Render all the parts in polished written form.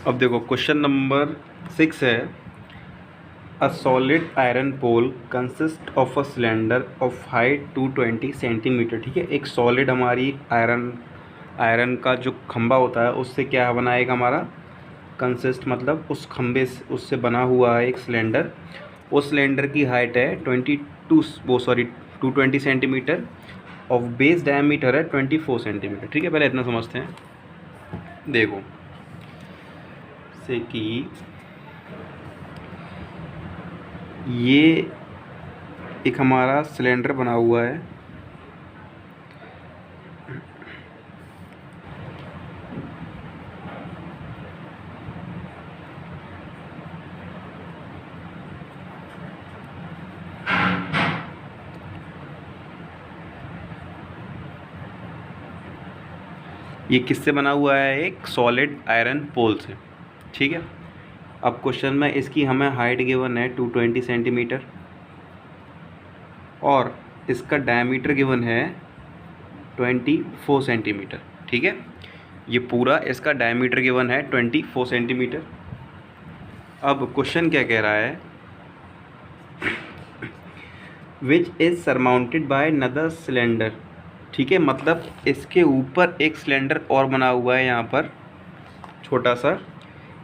अब देखो question number 6 है। A solid iron pole consist of a cylinder of height 220 centimetre. ठीक है, एक सॉलिड हमारी आयरन का जो खंबा होता है उससे क्या बना है, एक हमारा कंसिस्ट मतलब उस खंबे से उससे बना हुआ है एक सिलेंडर। उस सिलेंडर की हाइट है 220 सेंटीमीटर। ऑफ बेस डायमीटर है 24 सेंटीमीटर। ठीक है, पहले इतना समझते हैं। देखो से कि ये एक हमारा सिलेंडर बना हुआ है। ये किससे बना हुआ है, एक सॉलिड आयरन पोल से। ठीक है, अब क्वेश्चन में इसकी हमें हाइट गिवन है 220 सेंटीमीटर और इसका डायमीटर गिवन है 24 सेंटीमीटर। ठीक है, ये पूरा इसका डायमीटर गिवन है 24 सेंटीमीटर। अब क्वेश्चन क्या कह रहा है, which is surmounted by another cylinder. ठीक है, मतलब इसके ऊपर एक सिलेंडर और बना हुआ है यहाँ पर छोटा सा,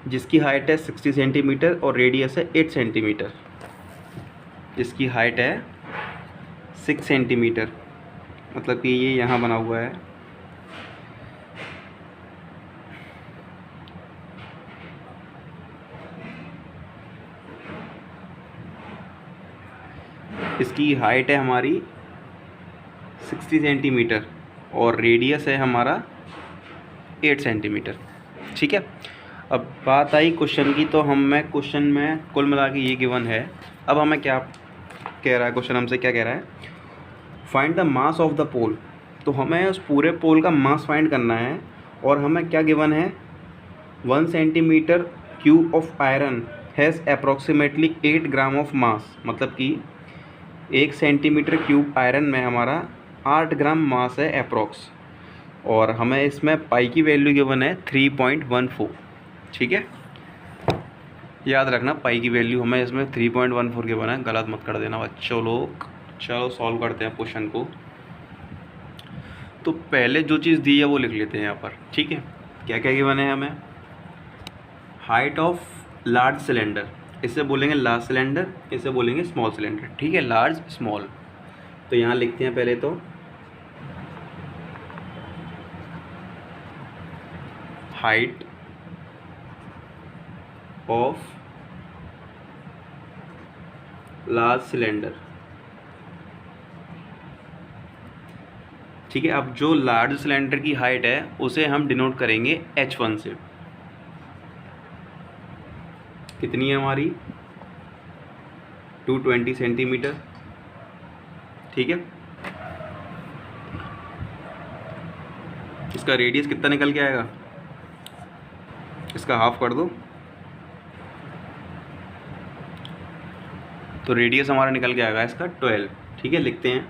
जिसकी हाइट है 60 सेंटीमीटर और रेडियस है 8 सेंटीमीटर। जिसकी हाइट है 6 सेंटीमीटर, मतलब कि ये यहाँ बना हुआ है। इसकी हाइट है हमारी 60 सेंटीमीटर और रेडियस है हमारा 8 सेंटीमीटर। ठीक है, अब बात आई क्वेश्चन की, तो हमें क्वेश्चन में कुल मिला के ये गिवन है। अब हमें क्या कह रहा है क्वेश्चन, हमसे क्या कह रहा है, find the mass of the pole. तो हमें उस पूरे पोल का मास फाइंड करना है और हमें क्या गिवन है, 1 centimetre cube of iron has approximately 8 gram of mass. मतलब कि 1 सेंटीमीटर क्यूब आयरन में हमारा 8 ग्राम मास है अप्रॉक्स, और हमें इसमें पाई की वैल्यू गिवन है 3.14। ठीक है, याद रखना पाई की वैल्यू हमें इसमें 3.14 गिवन है, गलत मत कर देना बच्चों लोग। चलो सॉल्व करते हैं क्वेश्चन को। तो पहले जो चीज़ दी है वो लिख लेते हैं यहाँ पर। ठीक है, क्या क्या गिवन है हमें, हाइट ऑफ लार्ज सिलेंडर, इसे बोलेंगे लार्ज सिलेंडर, इसे बोलेंगे स्मॉल सिलेंडर। ठीक है, लार्ज स्मॉल। तो यहाँ लिखते हैं पहले तो हाइट ऑफ लार्ज सिलेंडर। ठीक है, अब जो लार्ज सिलेंडर की हाइट है उसे हम डिनोट करेंगे h1 से। कितनी है हमारी, 220 सेंटीमीटर। ठीक है, इसका रेडियस कितना निकल के आएगा, इसका हाफ कर दो तो रेडियस हमारा निकल के आएगा इसका 12। ठीक है, लिखते हैं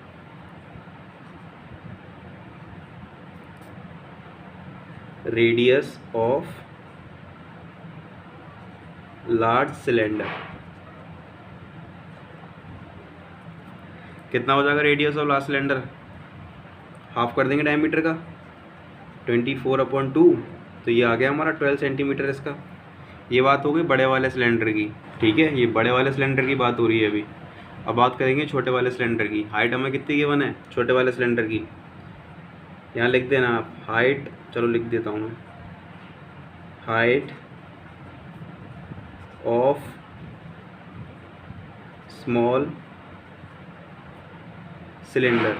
रेडियस ऑफ लार्ज सिलेंडर। कितना हो जाएगा radius of large cylinder, half कर देंगे डायमीटर का, 24/2, तो ये आ गया हमारा 12 सेंटीमीटर इसका। ये बात हो गई बड़े वाले सिलेंडर की। ठीक है, ये बड़े वाले सिलेंडर की बात हो रही है अभी। अब बात करेंगे छोटे वाले सिलेंडर की। हाइट हमें कितनी गिवन है छोटे वाले सिलेंडर की, यहाँ लिख देना आप हाइट, चलो लिख देता हूँ मैं, हाइट ऑफ स्मॉल सिलेंडर।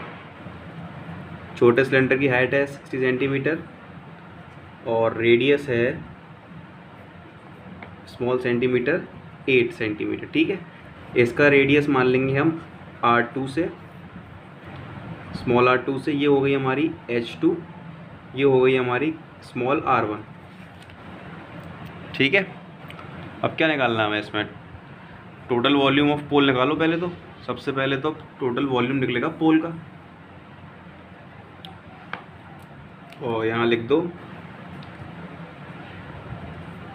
छोटे सिलेंडर की हाइट है 60 सेंटीमीटर और रेडियस है स्मॉल सेंटीमीटर 8 सेंटीमीटर। ठीक है, इसका रेडियस मान लेंगे हम R2 से, स्मॉल r2 से। ये हो गई हमारी h2, ये हो गई हमारी स्मॉल r1। ठीक है, अब क्या निकालना है हमें इसमें, टोटल वॉल्यूम ऑफ पोल निकालो पहले तो। सबसे पहले तो टोटल वॉल्यूम निकलेगा पोल का, और यहाँ लिख दो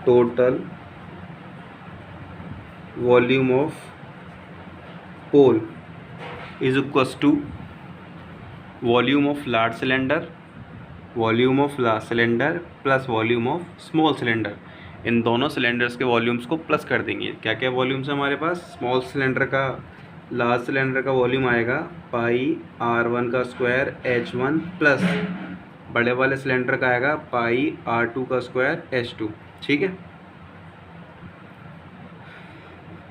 total volume of pole is equals to volume of large cylinder plus volume of small cylinder. इन दोनों सिलेंडर्स के वॉल्यूम्स को प्लस कर देंगे। क्या क्या वॉल्यूम्स है हमारे पास? स्मॉल सिलेंडर का, लार्ज सिलेंडर का वॉल्यूम आएगा पाई R1 का स्क्वायर H1 प्लस बड़े वाले सिलेंडर का आएगा पाई R2 का स्क्वायर H2। ठीक है,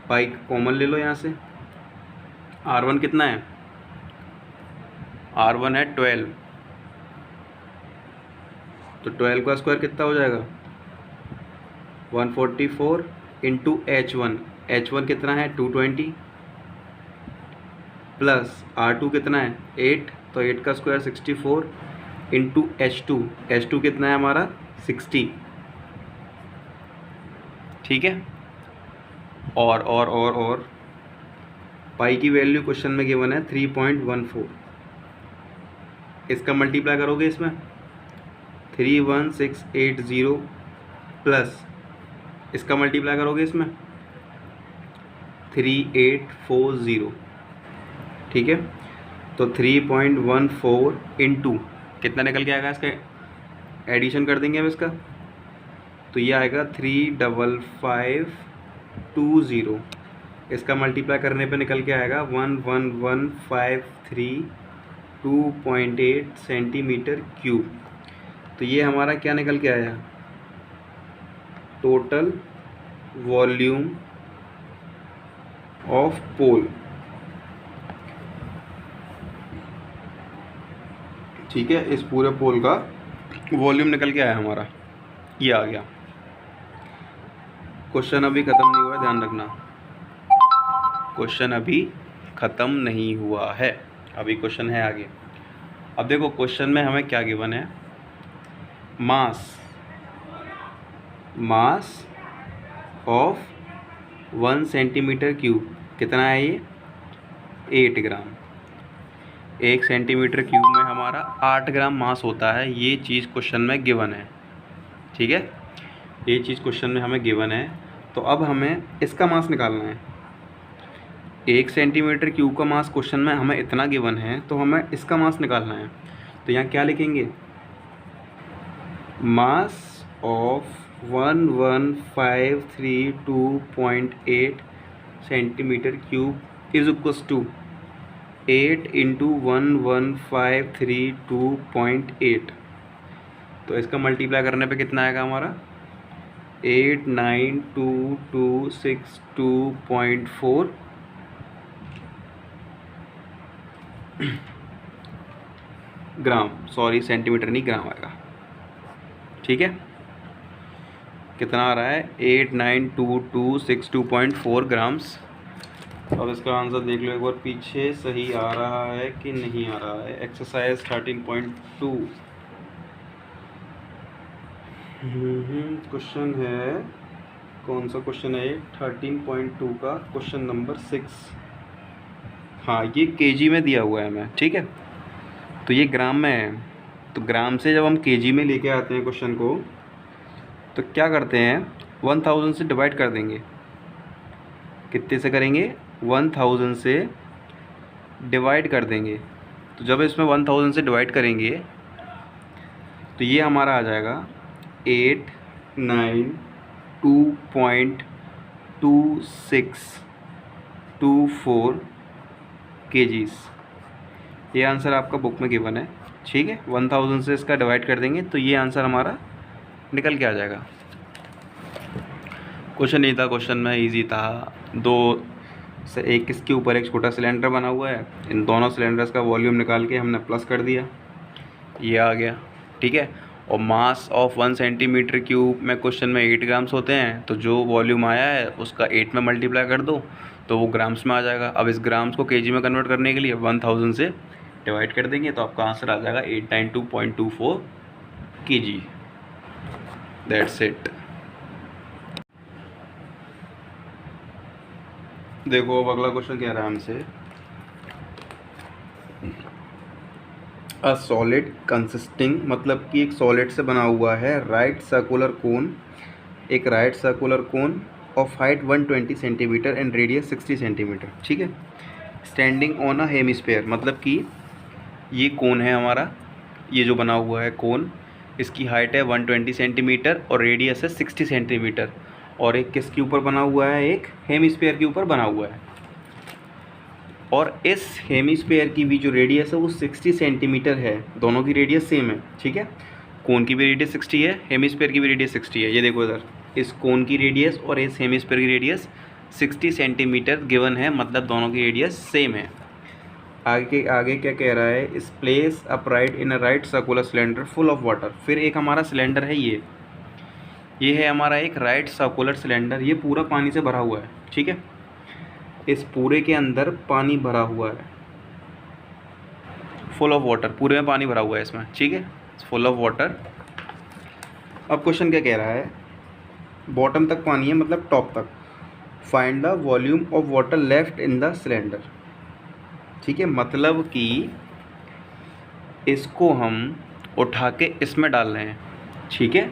पाई कॉमन ले लो यहाँ से। R1 कितना है? R1 है 12, तो 12 का स्क्वायर कितना हो जाएगा? 144 इंटू H1 कितना है? 220 प्लस R2 कितना है? 8, तो 8 का स्क्वायर 64 इंटू H2 कितना है हमारा? 60। ठीक है, और पाई की वैल्यू क्वेश्चन में गिवन है 3.14। इसका मल्टीप्लाई करोगे इसमें 31680 प्लस इसका मल्टीप्लाई करोगे इसमें 3840। ठीक है, तो 3.14 इंटू कितना निकल के आएगा? इसका एडिशन कर देंगे अब इसका, तो ये आएगा 35520। इसका मल्टीप्लाई करने पे निकल के आएगा 11153 सेंटीमीटर क्यूब। तो ये हमारा क्या निकल के आया? टोटल वॉल्यूम ऑफ पोल। ठीक है, इस पूरे पोल का वॉल्यूम निकल के आया हमारा, ये आ गया। क्वेश्चन अभी ख़त्म नहीं हुआ है, ध्यान रखना, क्वेश्चन अभी ख़त्म नहीं हुआ है, अभी क्वेश्चन है आगे। अब देखो क्वेश्चन में हमें क्या गिवन है? मास ऑफ 1 सेंटीमीटर क्यूब कितना है? ये 8 ग्राम। 1 सेंटीमीटर क्यूब में हमारा 8 ग्राम मास होता है। ये चीज़ क्वेश्चन में गिवन है। ठीक है, ये चीज़ क्वेश्चन में हमें गिवन है। तो अब हमें इसका मास निकालना है। 1 सेंटीमीटर क्यूब का मास क्वेश्चन में हमें इतना गिवन है, तो हमें इसका मास निकालना है। तो यहाँ क्या लिखेंगे? Mass of 11532.8 centimetre cube is equals to 8 into 11532.8। तो इसका मल्टीप्लाई करने पे कितना आएगा हमारा? 8922262.4 ग्राम, सॉरी सेंटीमीटर नहीं, ग्राम आएगा। ठीक है, कितना आ रहा है? 8922262.4 ग्राम्स। अब इसका आंसर देख लो एक बार पीछे, सही आ रहा है कि नहीं आ रहा है। एक्सरसाइज 13.2 क्वेश्चन है, कौन सा क्वेश्चन है? 13.2 का क्वेश्चन नंबर 6। हाँ, ये केजी में दिया हुआ है हमें। ठीक है, तो ये ग्राम में है। तो ग्राम से जब हम केजी में लेके आते हैं क्वेश्चन को, तो क्या करते हैं? 1000 से डिवाइड कर देंगे। कितने से करेंगे? 1000 से डिवाइड कर देंगे। तो जब इसमें 1000 से डिवाइड करेंगे तो ये हमारा आ जाएगा 892.2624 kgs। ये आंसर आपका बुक में गिवन है। ठीक है, 1000 से इसका डिवाइड कर देंगे तो ये आंसर हमारा निकल के आ जाएगा। क्वेश्चन नहीं था, क्वेश्चन में इजी था। 2 से एक इसके ऊपर एक छोटा सिलेंडर बना हुआ है, इन दोनों सिलेंडर्स का वॉल्यूम निकाल के हमने प्लस कर दिया, ये आ गया। ठीक है, और मास ऑफ 1 सेंटीमीटर क्यूब में क्वेश्चन में 8 ग्राम्स होते हैं, तो जो वॉल्यूम आया है उसका 8 में मल्टीप्लाई कर दो तो वो ग्राम्स में आ जाएगा। अब इस ग्राम्स को केजी में कन्वर्ट करने के लिए 1000 से डिवाइड कर देंगे तो आपका आंसर आ जाएगा 892.24 kg। That's it. देखो अब अगला क्वेश्चन कह रहा है हमसे, अ सॉलिड कंसिस्टिंग, मतलब कि एक सॉलिड से बना हुआ है, राइट सर्कुलर कोन एक right circular cone of height 120 centimetre and radius 60 centimetre, ठीक है। स्टैंडिंग ऑन अ हेमिस्फेयर, मतलब कि ये कोन है हमारा, ये जो बना हुआ है कोन, इसकी हाइट है 120 सेंटीमीटर और रेडियस है 60 सेंटीमीटर, और एक किसके ऊपर बना हुआ है, एक हेमिस्फेयर के ऊपर बना हुआ है। और इस हेमिस्फेयर की भी जो रेडियस है वो 60 सेंटीमीटर है, दोनों की रेडियस सेम है, ठीक है। कोन की भी रेडियस 60 है, हेमिस्फेयर की भी रेडियस 60 है। ये देखो इधर, इस कोन की रेडियस और इस हेमिस्फेयर की रेडियस 60 सेंटीमीटर गिवन है, मतलब दोनों की रेडियस सेम है। आगे क्या कह रहा है, इस place upright in a right circular cylinder full of water. फिर एक हमारा सिलेंडर है, ये है हमारा एक राइट सर्कुलर सिलेंडर, ये पूरा पानी से भरा हुआ है, ठीक है। इस पूरे के अंदर पानी भरा हुआ है, फुल ऑफ वाटर, पूरे में पानी भरा हुआ है इसमें, ठीक है, फुल ऑफ वाटर। अब क्वेश्चन क्या कह रहा है, बॉटम तक पानी है, मतलब टॉप तक। Find the volume of water left in the cylinder, ठीक है। मतलब कि इसको हम उठा के इसमें डाल रहे हैं, ठीक है।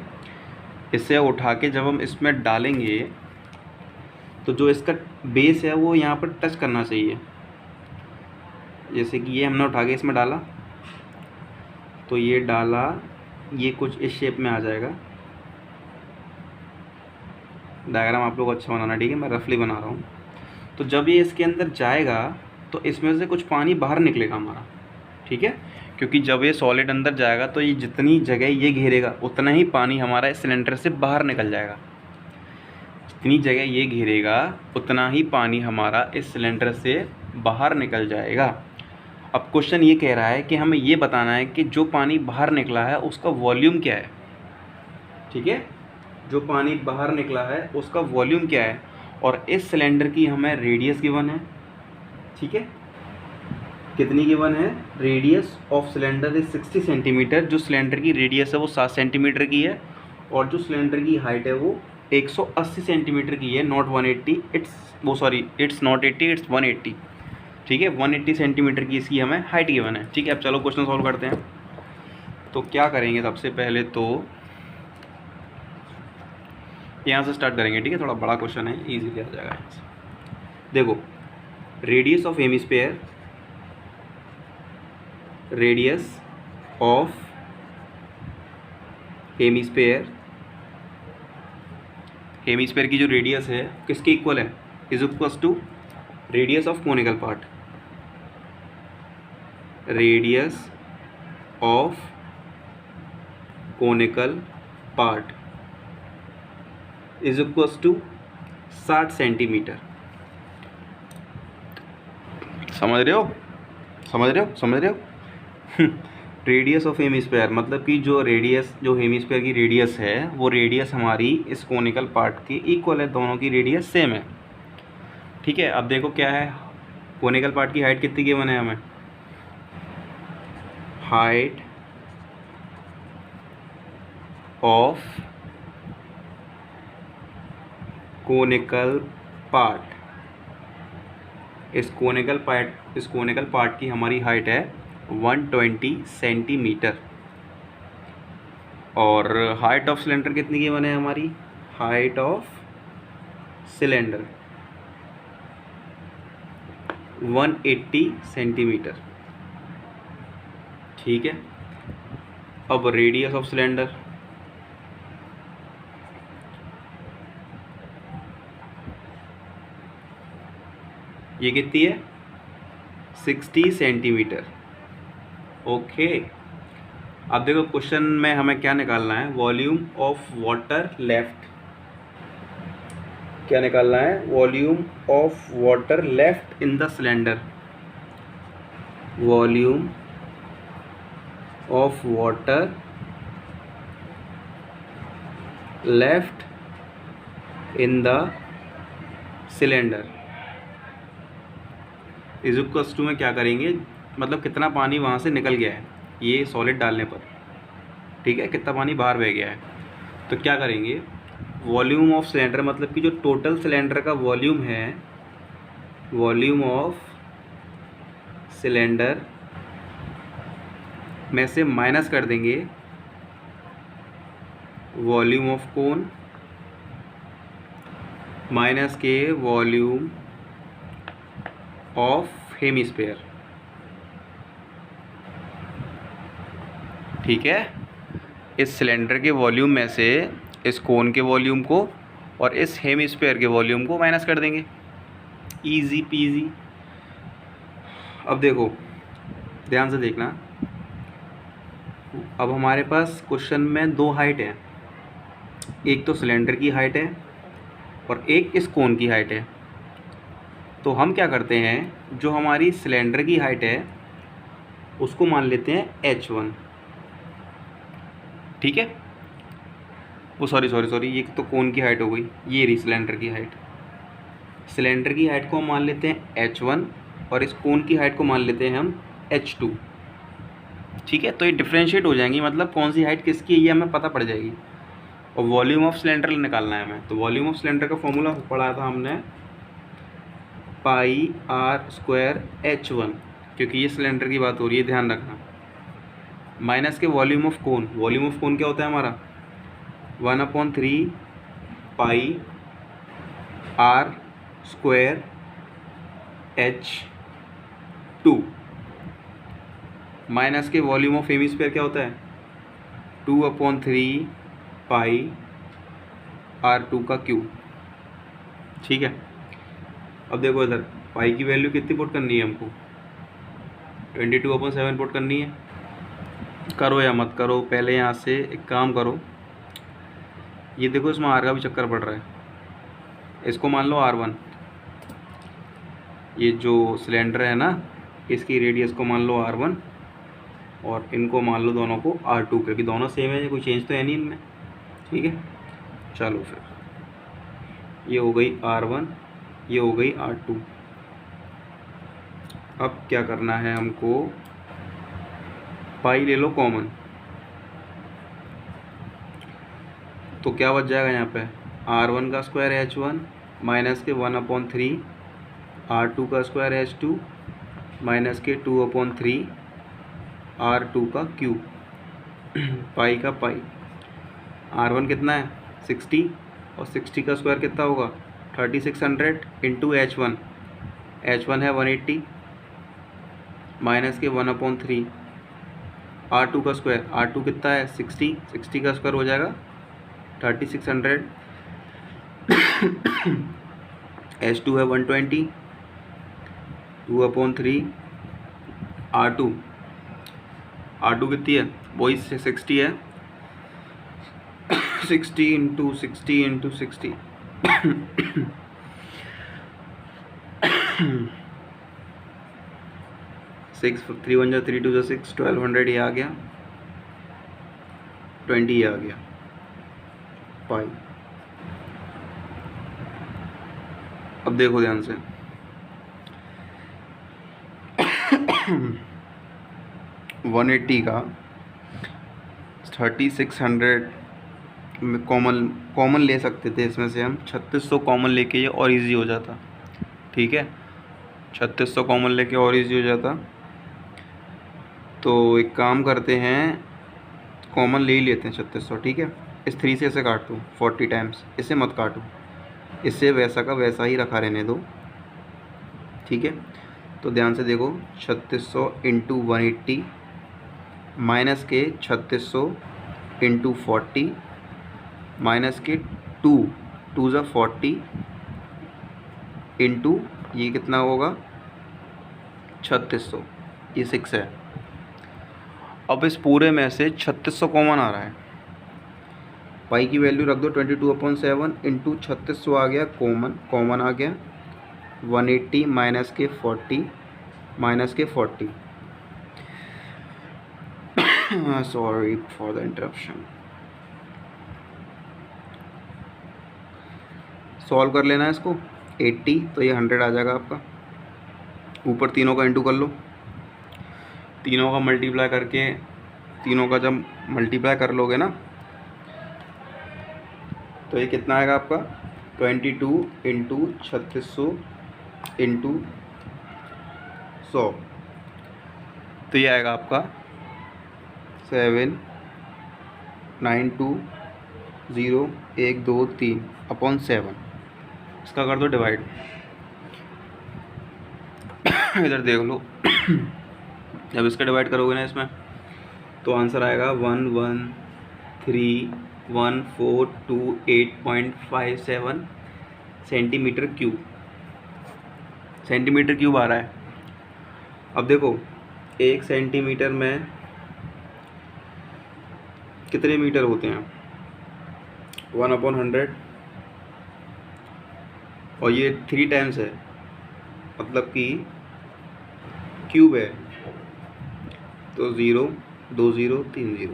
इसे उठा के जब हम इसमें डालेंगे तो जो इसका बेस है वो यहाँ पर टच करना चाहिए। जैसे कि ये हमने उठा के इसमें डाला, तो ये डाला, ये कुछ इस शेप में आ जाएगा। डायग्राम आप लोग अच्छा बनाना, ठीक है, मैं रफली बना रहा हूँ। तो जब ये इसके अंदर जाएगा तो इसमें से कुछ पानी बाहर निकलेगा हमारा, ठीक है। क्योंकि जब ये सॉलिड अंदर जाएगा तो ये जितनी जगह ये घेरेगा उतना ही पानी हमारा इस सिलेंडर से बाहर निकल जाएगा। जितनी जगह ये घेरेगा उतना ही पानी हमारा इस सिलेंडर से बाहर निकल जाएगा। अब क्वेश्चन ये कह रहा है कि हमें ये बताना है कि जो पानी बाहर निकला है उसका वॉल्यूम क्या है, ठीक है। जो पानी बाहर निकला है उसका वॉल्यूम क्या है, और इस सिलेंडर की हमें रेडियस गिवन है, ठीक है। कितनी गिवन है, radius of cylinder is 60 centimetre. जो सिलेंडर की रेडियस है वो 7 सेंटीमीटर की है, और जो सिलेंडर की हाइट है वो 180 सेंटीमीटर की है, नॉट 180, इट्स नॉट 80, इट्स 180, ठीक है। 180 सेंटीमीटर की इसकी हमें हाइट गिवन है, ठीक है। अब चलो क्वेश्चन सॉल्व करते हैं। तो क्या करेंगे, सबसे पहले तो यहाँ से स्टार्ट करेंगे, ठीक है। थोड़ा बड़ा क्वेश्चन है, इजीली आ जाएगा यहाँ से। देखो, radius of hemisphere, radius of hemisphere, hemisphere की जो रेडियस है किसके इक्वल है, is equals to radius of conical part, radius of conical part is equals to 60 centimetre. समझ रहे हो, समझ रहे हो, समझ रहे हो। रेडियस ऑफ हेमिस्फेयर मतलब कि जो हेमिस्फेयर की रेडियस है वो रेडियस हमारी इस कोनिकल पार्ट की इक्वल है, दोनों की रेडियस सेम है, ठीक है। अब देखो क्या है, कोनिकल पार्ट की हाइट कितनी गिवन है हमें, हाइट ऑफ कोनिकल पार्ट, इस कोनिकल पार्ट की हमारी हाइट है 120 सेंटीमीटर। और हाइट ऑफ सिलेंडर कितनी गिवन है हमारी, हाइट ऑफ सिलेंडर 180 सेंटीमीटर, ठीक है। अब रेडियस ऑफ सिलेंडर, ये कितनी है, 60 सेंटीमीटर, ओके। अब देखो क्वेश्चन में हमें क्या निकालना है, वॉल्यूम ऑफ वाटर लेफ्ट, क्या निकालना है, volume of water left in the cylinder, volume of water left in the cylinder is equals to में क्या करेंगे, मतलब कितना पानी वहाँ से निकल गया है ये सॉलिड डालने पर, ठीक है, कितना पानी बाहर बह गया है। तो क्या करेंगे, वॉल्यूम ऑफ सिलेंडर मतलब कि जो टोटल सिलेंडर का वॉल्यूम है, वॉल्यूम ऑफ सिलेंडर में से माइनस कर देंगे वॉल्यूम ऑफ कोन, माइनस के वॉल्यूम ऑफ हेमिस्फीयर। ठीक है, इस सिलेंडर के वॉल्यूम में से इस कोन के वॉल्यूम को और इस हेमिस्फीयर के वॉल्यूम को माइनस कर देंगे। Easy PG. अब देखो, ध्यान से देखना। अब हमारे पास क्वेश्चन में दो हाइट है, एक तो सिलेंडर की हाइट है और एक इस कोन की हाइट है। तो हम क्या करते हैं, जो हमारी सिलेंडर की हाइट है उसको मान लेते हैं h1। ठीक है, वो सॉरी ये तो कोन की हाइट हो गई, ये रही सिलेंडर की हाइट। सिलेंडर की हाइट को हम मान लेते हैं h1 और इस कोन की हाइट को मान लेते हैं हम h2। ठीक है, तो ये डिफ्रेंशिएट हो जाएंगी, मतलब कौन सी हाइट किसकी है ये हमें पता पड़ जाएगी। और वॉल्यूम ऑफ सिलेंडर निकालना है हमें, तो वॉल्यूम ऑफ सिलेंडर का फॉर्मूला पढ़ा था हमने, पाई आर स्क्वायर h1, क्योंकि ये सिलेंडर की बात हो रही है, ध्यान रखना। माइनस के volume of cone, volume of cone क्या होता है हमारा 1/3 पाई आर स्क्वायर h2। माइनस के वॉल्यूम ऑफ हेमिस्फीयर क्या होता है 2/3 पाई r2 का क्यूब। ठीक है, अब देखो इधर पाई की वैल्यू कितनी पुट करनी है हमको, 22/7 पुट करनी है। करो या मत करो, पहले यहाँ से एक काम करो, ये देखो इसमें आर का भी चक्कर पड़ रहा है, इसको मान लो r1। ये जो सिलेंडर है ना, इसकी रेडियस को मान लो r1 और इनको मान लो दोनों को r2, क्योंकि दोनों सेम है, कोई चेंज तो है नहीं इनमें। ठीक है, चलो फिर ये हो गई r1, ये हो गई r2। अब क्या करना है हमको, पाई ले लो कॉमन, तो क्या बच जाएगा यहाँ पे r1 का स्क्वायर h1 माइनस के 1/3 r2 का स्क्वायर h2 माइनस के 2/3 r2 का क्यूब। पाई का पाई, r1 कितना है 60 और 60 का स्क्वायर कितना होगा 3600 इंटू h1 है 180 माइनस के 1/3 r2 का स्क्वायर, r2 कितना है 60 का स्क्वायर हो जाएगा 3600 h2 है 120 2/3 r2 कितनी है वही 60 है 60 इंटू 60 इंटू 60 6 3 1 3 2 6 1200 ये आ गया 20 ये आ गया पाई। अब देखो ध्यान से 180 का 3600 में कॉमन ले सकते थे, इसमें से हम 3600 कॉमन लेके ये और इजी हो जाता। ठीक है, 3600 कॉमन लेके और इजी हो जाता। तो एक काम करते हैं, कॉमन ले ही लेते हैं 3600। ठीक है, इस 3 से ऐसे काट दो 40 टाइम्स, इसे मत काटो, इससे वैसा का वैसा ही रखा रहने दो। ठीक है, तो ध्यान से देखो 3600 इंटू 180 माइनस के 3600 इंटू 40 माइनस के 2 ज़ा 40 इंटू ये कितना होगा 3600, ये 6 है। अब इस पूरे में से 3600 कॉमन आ रहा है, पाई की वैल्यू रख दो 22/7 इंटू 3600 आ गया, कॉमन आ गया 180 माइनस के 40 माइनस के 40 sorry for the interruption. Solve कर लेना है इसको 80, तो ये 100 आ जाएगा आपका। ऊपर तीनों का इंटू कर लो, तीनों का मल्टीप्लाई करके, तीनों का जब मल्टीप्लाई कर लोगे ना तो ये कितना आएगा आपका 22 इंटू 3600 इंटू 100, तो ये आएगा आपका 7920123/7। इसका कर दो डिवाइड। इधर देख लो। जब इसका डिवाइड करोगे ना इसमें, तो आंसर आएगा 1131428.57 सेंटीमीटर क्यूब। सेंटीमीटर क्यूब आ रहा है। अब देखो 1 सेंटीमीटर में कितने मीटर होते हैं, 1/100, और ये 3 टाइम्स है, मतलब कि क्यूब है, तो 0 2 0 3 0,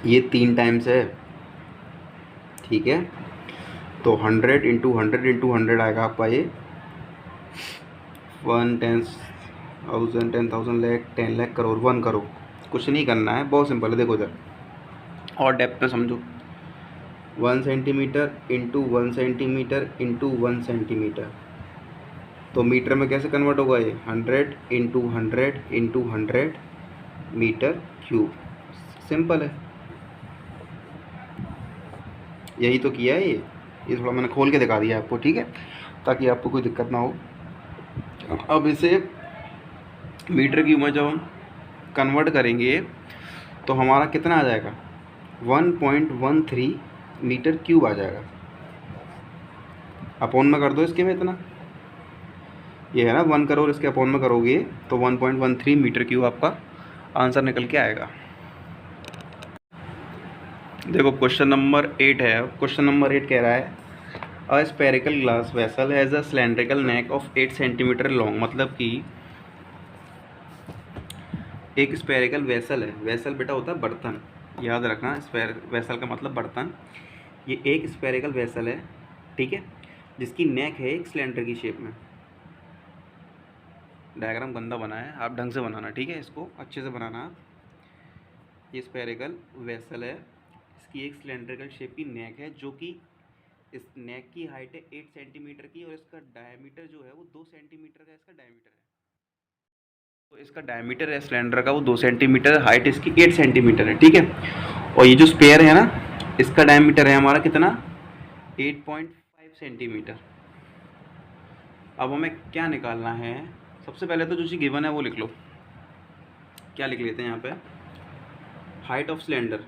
ये 3 टाइम्स है। ठीक है, तो 100 इंटू 100 इंटू 100 आएगा आपका ये 1 10,000 10,000 लाख 10 लाख करोड़ 1 करोड़। कुछ नहीं करना है, बहुत सिंपल है। देखो इधर और डेप्थ में समझो, 1 centimetre into 1 centimetre into 1 centimetre, तो मीटर में कैसे कन्वर्ट होगा ये, 100 into 100 into 100 metre cube. Simple है, यही तो किया है ये थोड़ा मैंने खोल के दिखा दिया आपको, ठीक है, ताकि आपको कोई दिक्कत ना हो। अब इसे मीटर क्यूब में जब हम कन्वर्ट करेंगे तो हमारा कितना आ जाएगा, 1.13 मीटर क्यूब आ जाएगा। अपोन में कर दो इसके में इतना, ये है ना 1 करोड़, इसके अपोन में करोगे तो 1.13 मीटर क्यूब आपका आंसर निकल के आएगा। देखो क्वेश्चन नंबर 8 है। क्वेश्चन नंबर 8 कह रहा है a spherical glass vessel has a cylindrical neck of 8 centimetre long, मतलब कि एक स्पेरिकल वेसल है। वेसल बेटा होता है बर्तन, याद रखना, वेसल का मतलब बर्तन। ये एक स्पेरिकल वेसल है, ठीक है, जिसकी नेक है एक सिलेंडर की शेप में। डायग्राम गंदा बना है, आप ढंग से बनाना, ठीक है, इसको अच्छे से बनाना आप। ये स्पेरिकल वेसल है, इसकी एक सिलेंड्रिकल शेप की नेक है, जो कि इस नेक की हाइट है 8 सेंटीमीटर की, और इसका डायमीटर जो है वो 2 सेंटीमीटर का इसका डायमीटर है। तो इसका डायमीटर है सिलेंडर का वो 2 सेंटीमीटर, हाइट इसकी 8 सेंटीमीटर है, ठीक है। और ये जो स्पेयर है ना, इसका डायमीटर है हमारा कितना, 8.5 सेंटीमीटर। अब हमें क्या निकालना है, सबसे पहले तो जो चीज़ गिवन है वो लिख लो। क्या लिख लेते हैं यहाँ पे, height of cylinder,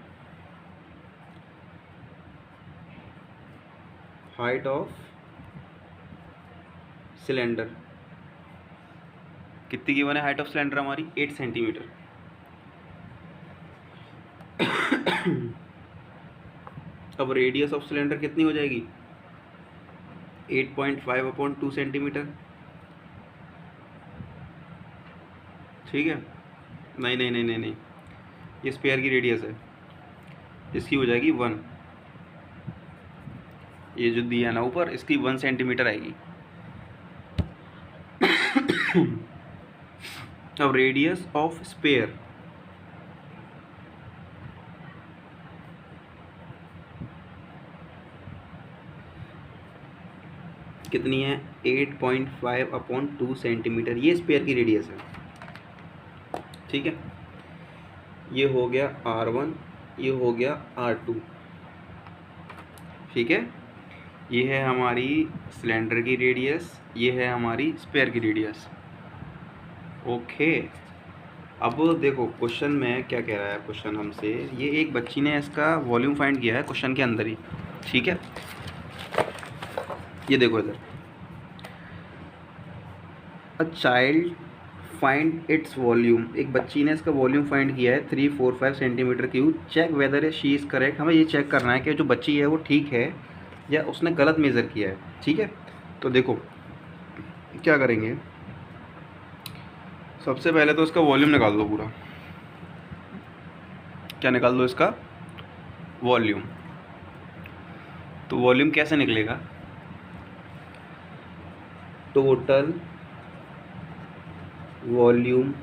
height of cylinder कितनी गिवन है, हाइट ऑफ सिलेंडर हमारी 8 सेंटीमीटर। अब रेडियस ऑफ सिलेंडर कितनी हो जाएगी, 8.5/2 सेंटीमीटर, ठीक है। नहीं नहीं नहीं नहीं नहीं, ये स्पेयर की रेडियस है, इसकी हो जाएगी 1, ये जो दिया ना ऊपर, इसकी 1 सेंटीमीटर आएगी। अब रेडियस ऑफ स्पेयर, कितनी है, 8.5/2 सेंटीमीटर, ये स्पेयर की रेडियस है, ठीक है। ये हो गया R1, ये हो गया R2, ठीक है। ये है हमारी सिलेंडर की रेडियस, ये है हमारी स्पेयर की रेडियस, ओके। अब देखो क्वेश्चन में क्या कह रहा है, क्वेश्चन हमसे, ये एक बच्ची ने इसका वॉल्यूम फाइंड किया है क्वेश्चन के अंदर ही, ठीक है। ये देखो इधर, a child find its volume, एक बच्ची ने इसका वॉल्यूम फाइंड किया है 345 centimetre cube, check whether she is correct. हमें ये चेक करना है कि जो बच्ची है वो ठीक है या उसने गलत मेज़र किया है, ठीक है। तो देखो क्या करेंगे, सबसे पहले तो इसका वॉल्यूम निकाल दो पूरा। क्या निकाल दो, इसका वॉल्यूम। तो वॉल्यूम कैसे निकलेगा, total volume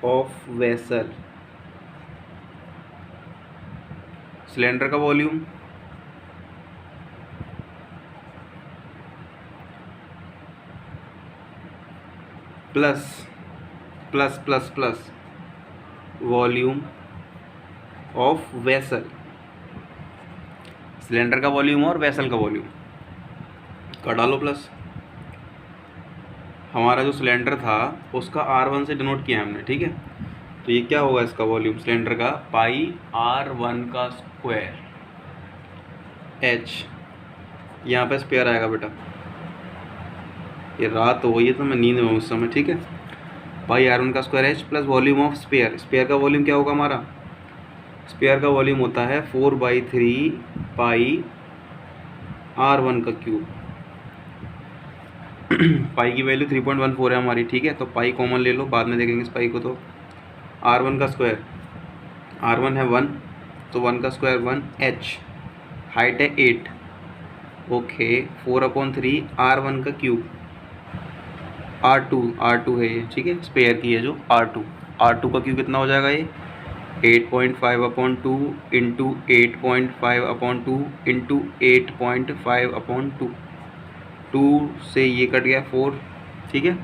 of vessel, cylinder का volume plus plus plus plus volume of vessel, cylinder का वॉल्यूम और वेसल का वॉल्यूम कर डालो प्लस। हमारा जो सिलेंडर था उसका R1 से डिनोट किया हमने, ठीक है। तो ये क्या होगा इसका वॉल्यूम सिलेंडर का, पाई R1 का स्क्वायर H, यहाँ पे स्पेयर आएगा बेटा। ये रात हो गई है तो मैं नींद में हूँ उस समय, ठीक है। पाई R1 का square H plus volume of sphere. Sphere का वॉल्यूम क्या होगा हमारा, स्पेयर का वॉल्यूम होता है 4/3 पाई R1 का क्यूब। पाई की वैल्यू 3.14 है हमारी, ठीक है। तो पाई कॉमन ले लो, बाद में देखेंगे इस पाई को। तो R1 का स्क्वायर, R1 है 1 तो 1 का स्क्वायर 1, H हाइट है 8, ओके। 4/3 R1 का क्यूब, R2 है ये, ठीक है, स्पेयर की है जो R2 का क्यूब कितना हो जाएगा ये 8.5/2 इंटू 8.5/2 इंटू 8.5/2, 2 से ये कट गया 4, ठीक है।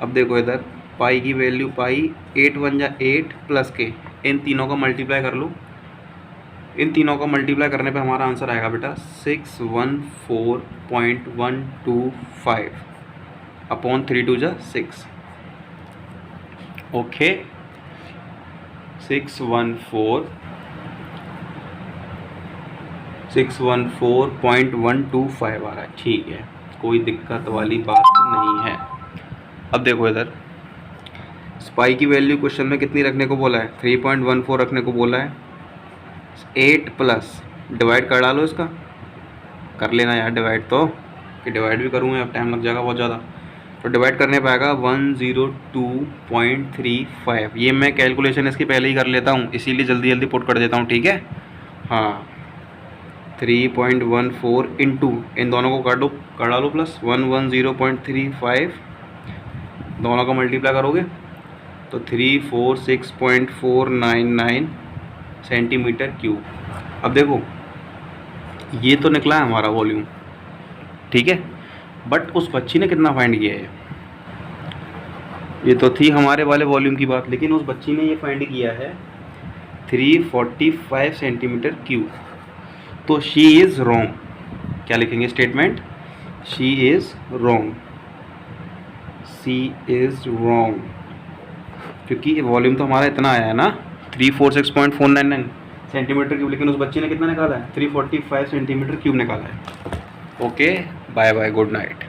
अब देखो इधर पाई की वैल्यू, पाई 8 1 जा 8 प्लस के, इन तीनों का मल्टीप्लाई कर लो। इन तीनों का मल्टीप्लाई करने पे हमारा आंसर आएगा बेटा 614.125 अपॉन 3 2 जा 6, ओके। 614.125 आ रहा है, ठीक है, कोई दिक्कत वाली बात नहीं है। अब देखो इधर स्पाई की वैल्यू क्वेश्चन में कितनी रखने को बोला है, 3.14 रखने को बोला है। 8 प्लस डिवाइड कर डालो, इसका कर लेना यार डिवाइड, तो कि डिवाइड भी करूँगा अब टाइम लग जाएगा बहुत ज़्यादा। तो डिवाइड करने पे आएगा 102.35। ये मैं कैलकुलेशन इसकी पहले ही कर लेता हूँ, इसीलिए जल्दी जल्दी पुट कर देता हूँ, ठीक है। हाँ 3.14 इंटू इन दोनों को कर डालो प्लस 110.35, दोनों का मल्टीप्लाई करोगे तो 346.499 सेंटीमीटर क्यूब। अब देखो ये तो निकला है हमारा वॉल्यूम, ठीक है, बट उस बच्ची ने कितना फाइंड किया है, ये तो थी हमारे वाले वॉल्यूम की बात, लेकिन उस बच्ची ने ये फाइंड किया है 345 सेंटीमीटर क्यूब। तो शी इज़ रॉन्ग, क्या लिखेंगे statement, she is wrong, she is wrong, क्योंकि वॉल्यूम तो हमारा इतना आया है ना 346.499 सेंटीमीटर क्यूब, लेकिन उस बच्ची ने कितना निकाला है 345 सेंटीमीटर क्यूब निकाला है। Okay bye bye, good night.